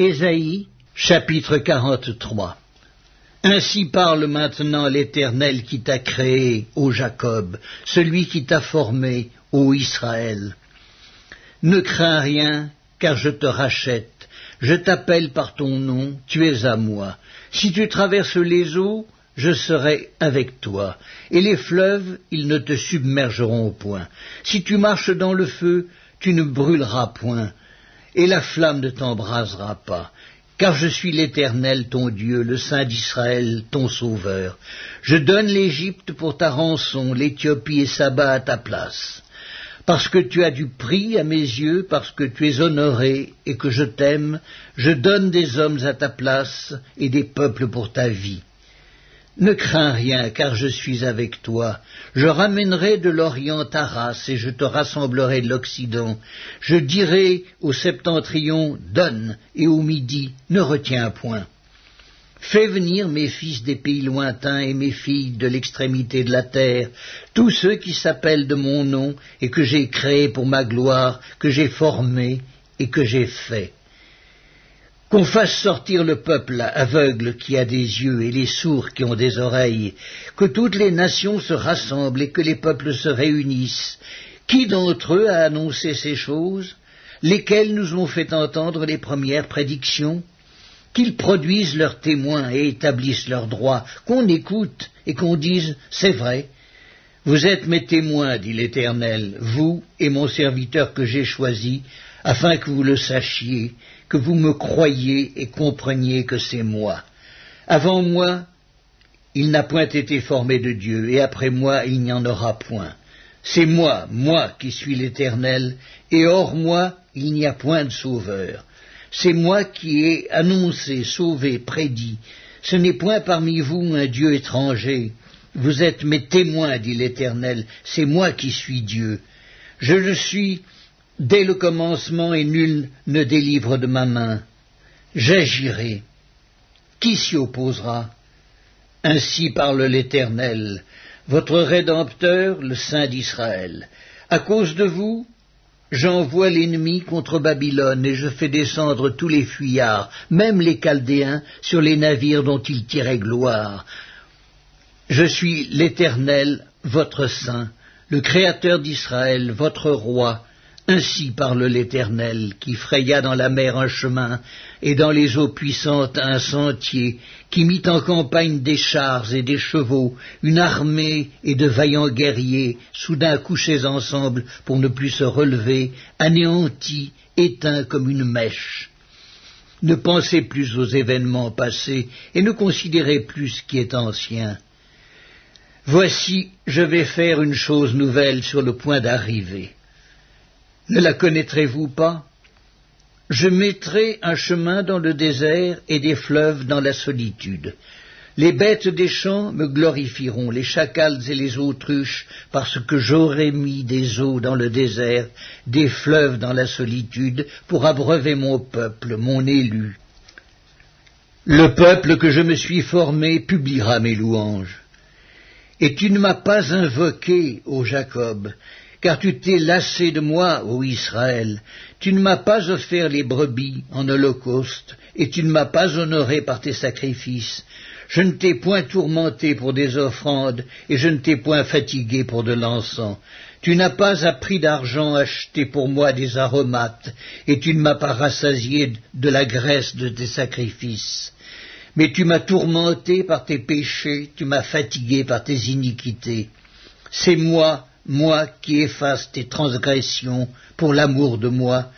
Ésaïe, chapitre 43. Ainsi parle maintenant l'Éternel qui t'a créé, ô Jacob, celui qui t'a formé, ô Israël. Ne crains rien, car je te rachète, je t'appelle par ton nom, tu es à moi. Si tu traverses les eaux, je serai avec toi, et les fleuves, ils ne te submergeront point. Si tu marches dans le feu, tu ne brûleras point, et la flamme ne t'embrasera pas. Car je suis l'Éternel, ton Dieu, le Saint d'Israël, ton Sauveur. Je donne l'Égypte pour ta rançon, l'Éthiopie et Saba à ta place. Parce que tu as du prix à mes yeux, parce que tu es honoré et que je t'aime, je donne des hommes à ta place et des peuples pour ta vie. Ne crains rien, car je suis avec toi. Je ramènerai de l'Orient ta race, et je te rassemblerai de l'Occident. Je dirai au septentrion, donne, et au midi, ne retiens point. Fais venir mes fils des pays lointains et mes filles de l'extrémité de la terre, tous ceux qui s'appellent de mon nom, et que j'ai créés pour ma gloire, que j'ai formés et que j'ai fait. Qu'on fasse sortir le peuple aveugle qui a des yeux et les sourds qui ont des oreilles, que toutes les nations se rassemblent et que les peuples se réunissent. Qui d'entre eux a annoncé ces choses? Lesquels nous ont fait entendre les premières prédictions? Qu'ils produisent leurs témoins et établissent leurs droits, qu'on écoute et qu'on dise « c'est vrai ». Vous êtes mes témoins, dit l'Éternel, vous et mon serviteur que j'ai choisi, afin que vous le sachiez, que vous me croyiez et compreniez que c'est moi. Avant moi, il n'a point été formé de Dieu, et après moi, il n'y en aura point. C'est moi qui suis l'Éternel, et hors moi, il n'y a point de sauveur. C'est moi qui ai annoncé, sauvé, prédit. Ce n'est point parmi vous un Dieu étranger. Vous êtes mes témoins, dit l'Éternel, c'est moi qui suis Dieu. Je le suis dès le commencement et nul ne délivre de ma main. J'agirai. Qui s'y opposera? Ainsi parle l'Éternel, votre Rédempteur, le Saint d'Israël. À cause de vous, j'envoie l'ennemi contre Babylone et je fais descendre tous les fuyards, même les Chaldéens, sur les navires dont ils tiraient gloire. Je suis l'Éternel, votre Saint, le Créateur d'Israël, votre Roi. Ainsi parle l'Éternel, qui fraya dans la mer un chemin, et dans les eaux puissantes un sentier, qui mit en campagne des chars et des chevaux, une armée et de vaillants guerriers, soudain couchés ensemble pour ne plus se relever, anéantis, éteints comme une mèche. Ne pensez plus aux événements passés, et ne considérez plus ce qui est ancien. Voici, je vais faire une chose nouvelle sur le point d'arriver. Ne la connaîtrez-vous pas? Je mettrai un chemin dans le désert et des fleuves dans la solitude. Les bêtes des champs me glorifieront, les chacals et les autruches, parce que j'aurai mis des eaux dans le désert, des fleuves dans la solitude, pour abreuver mon peuple, mon élu. Le peuple que je me suis formé publiera mes louanges. Et tu ne m'as pas invoqué, ô Jacob, car tu t'es lassé de moi, ô Israël. Tu ne m'as pas offert les brebis en holocauste, et tu ne m'as pas honoré par tes sacrifices. Je ne t'ai point tourmenté pour des offrandes, et je ne t'ai point fatigué pour de l'encens. Tu n'as pas à prix d'argent acheté pour moi des aromates, et tu ne m'as pas rassasié de la graisse de tes sacrifices. Mais tu m'as tourmenté par tes péchés, tu m'as fatigué par tes iniquités. C'est moi qui efface tes transgressions pour l'amour de moi,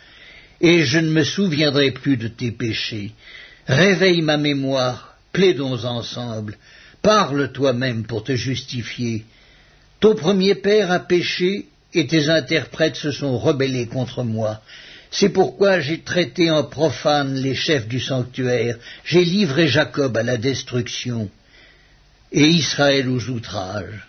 et je ne me souviendrai plus de tes péchés. Réveille ma mémoire, plaidons ensemble, parle toi-même pour te justifier. Ton premier père a péché, et tes interprètes se sont rebellés contre moi. C'est pourquoi j'ai traité en profane les chefs du sanctuaire, j'ai livré Jacob à la destruction, et Israël aux outrages.